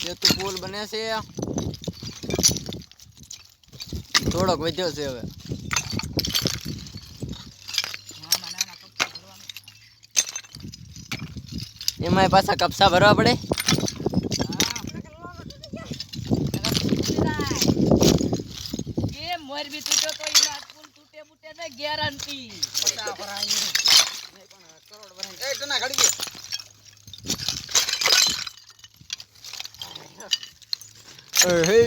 સેતુ પુલ બને છે થોડોક વધ્યો છે હવે એમાં પાછા કપસા ભરવા પડે મોરબી તૂટો તો ઈ પુલ તૂટે બૂટે ને ગેરંટી 50 ભરાય નહીં પણ કરોડ ભરાય એ ટના ગાડી દે હે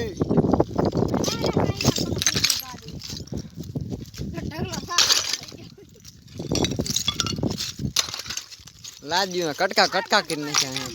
લાદ્યું કટકા કટકા કરી નાખ્યા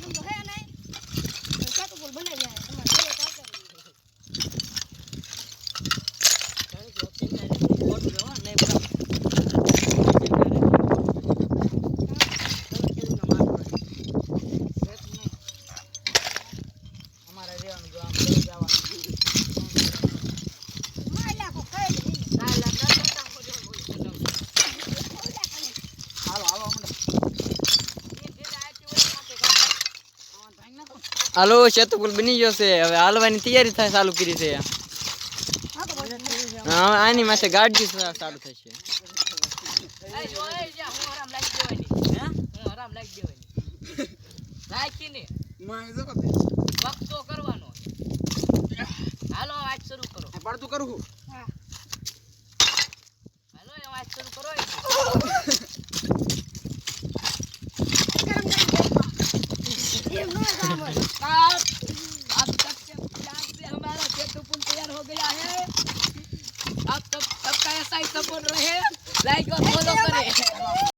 હાલો સેતુ પુલ બની ગયો છે હવે હાલવાની તૈયારી થાય ચાલુ કરી છે હા આની માથે ગાડી ચાલુ થશે કરવાનો હાલો આજ શરૂ કરો પડતું કરું હાલો આજ શરૂ કરો अब तक से प्यार से हमारा सेतु पुल तैयार हो गया है। अब तक सबका ऐसा ही सपोर्ट रहे, लाइक और फॉलो